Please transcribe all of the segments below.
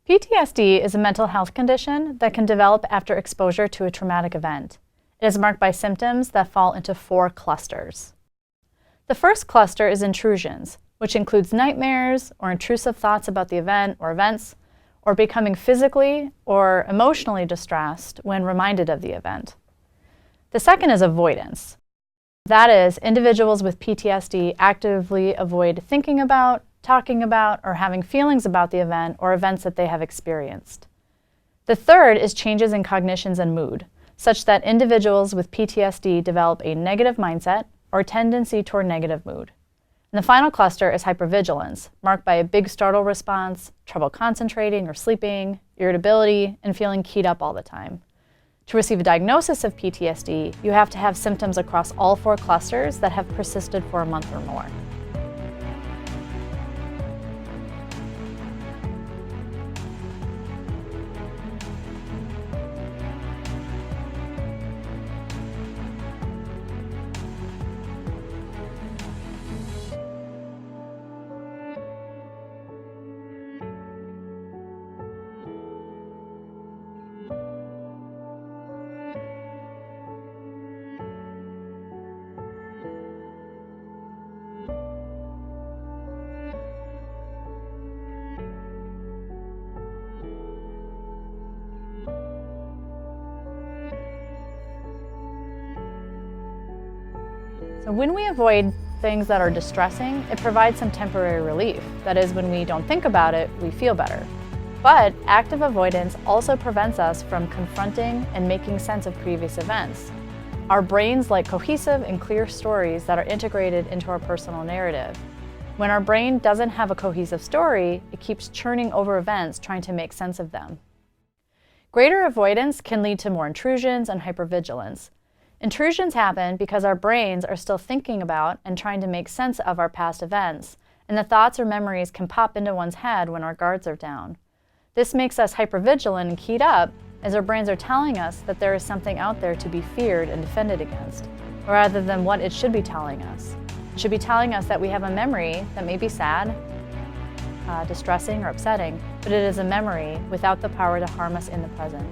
PTSD is a mental health condition that can develop after exposure to a traumatic event. It is marked by symptoms that fall into 4 clusters. The first cluster is intrusions, which includes nightmares or intrusive thoughts about the event or events, or becoming physically or emotionally distressed when reminded of the event. The second is avoidance. That is, individuals with PTSD actively avoid thinking about, talking about, or having feelings about the event or events that they have experienced. The third is changes in cognitions and mood, such that individuals with PTSD develop a negative mindset or tendency toward negative mood. And the final cluster is hypervigilance, marked by a big startle response, trouble concentrating or sleeping, irritability, and feeling keyed up all the time. To receive a diagnosis of PTSD, you have to have symptoms across all 4 clusters that have persisted for a month or more. So when we avoid things that are distressing, it provides some temporary relief. That is, when we don't think about it, we feel better. But active avoidance also prevents us from confronting and making sense of previous events. Our brains like cohesive and clear stories that are integrated into our personal narrative. When our brain doesn't have a cohesive story, it keeps churning over events trying to make sense of them. Greater avoidance can lead to more intrusions and hypervigilance. Intrusions happen because our brains are still thinking about and trying to make sense of our past events, and the thoughts or memories can pop into one's head when our guards are down. This makes us hypervigilant and keyed up, as our brains are telling us that there is something out there to be feared and defended against, rather than what it should be telling us. It should be telling us that we have a memory that may be sad, distressing, or upsetting, but it is a memory without the power to harm us in the present.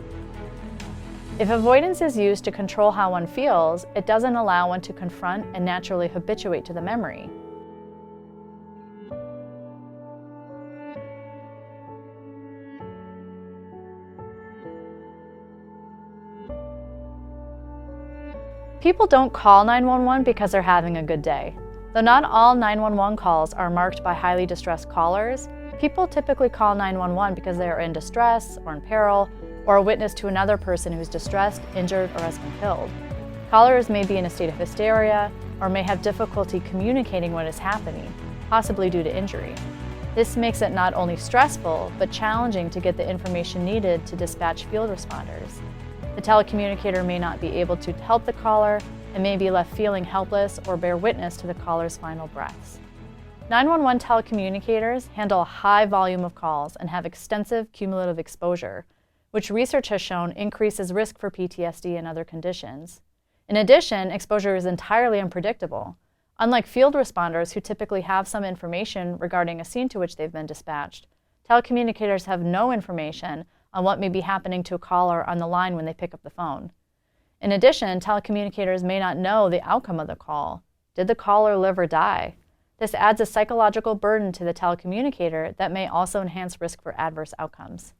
If avoidance is used to control how one feels, it doesn't allow one to confront and naturally habituate to the memory. People don't call 911 because they're having a good day. Though not all 911 calls are marked by highly distressed callers, people typically call 911 because they are in distress or in peril, or a witness to another person who is distressed, injured, or has been killed. Callers may be in a state of hysteria or may have difficulty communicating what is happening, possibly due to injury. This makes it not only stressful, but challenging to get the information needed to dispatch field responders. The telecommunicator may not be able to help the caller and may be left feeling helpless or bear witness to the caller's final breaths. 911 telecommunicators handle a high volume of calls and have extensive cumulative exposure, which research has shown increases risk for PTSD and other conditions. In addition, exposure is entirely unpredictable. Unlike field responders who typically have some information regarding a scene to which they've been dispatched, telecommunicators have no information on what may be happening to a caller on the line when they pick up the phone. In addition, telecommunicators may not know the outcome of the call. Did the caller live or die? This adds a psychological burden to the telecommunicator that may also enhance risk for adverse outcomes.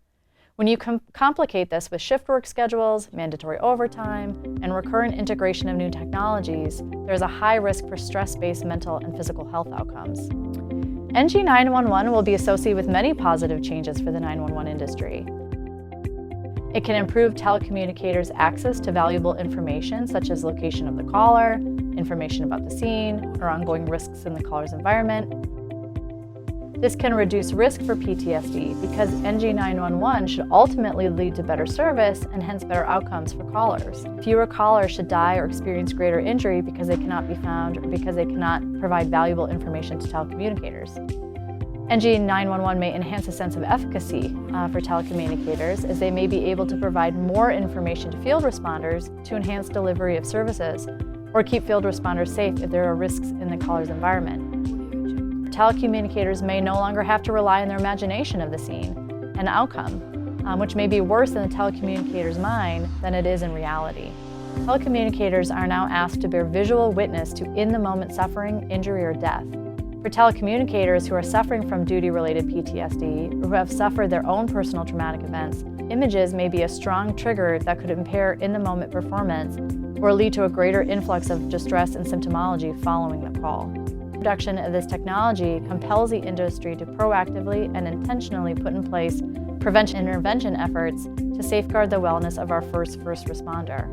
When you complicate this with shift work schedules, mandatory overtime, and recurrent integration of new technologies, there's a high risk for stress-based mental and physical health outcomes. NG911 will be associated with many positive changes for the 911 industry. It can improve telecommunicators' access to valuable information such as location of the caller, information about the scene, or ongoing risks in the caller's environment. This can reduce risk for PTSD because NG911 should ultimately lead to better service and hence better outcomes for callers. Fewer callers should die or experience greater injury because they cannot be found or because they cannot provide valuable information to telecommunicators. NG911 may enhance a sense of efficacy for telecommunicators as they may be able to provide more information to field responders to enhance delivery of services or keep field responders safe if there are risks in the caller's environment. Telecommunicators may no longer have to rely on their imagination of the scene, an outcome, which may be worse in the telecommunicator's mind than it is in reality. Telecommunicators are now asked to bear visual witness to in-the-moment suffering, injury, or death. For telecommunicators who are suffering from duty-related PTSD or who have suffered their own personal traumatic events, images may be a strong trigger that could impair in-the-moment performance or lead to a greater influx of distress and symptomology following the call. The introduction of this technology compels the industry to proactively and intentionally put in place prevention and intervention efforts to safeguard the wellness of our first responder.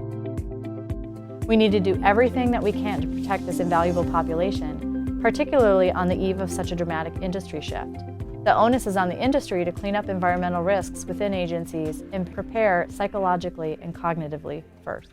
We need to do everything that we can to protect this invaluable population, particularly on the eve of such a dramatic industry shift. The onus is on the industry to clean up environmental risks within agencies and prepare psychologically and cognitively first.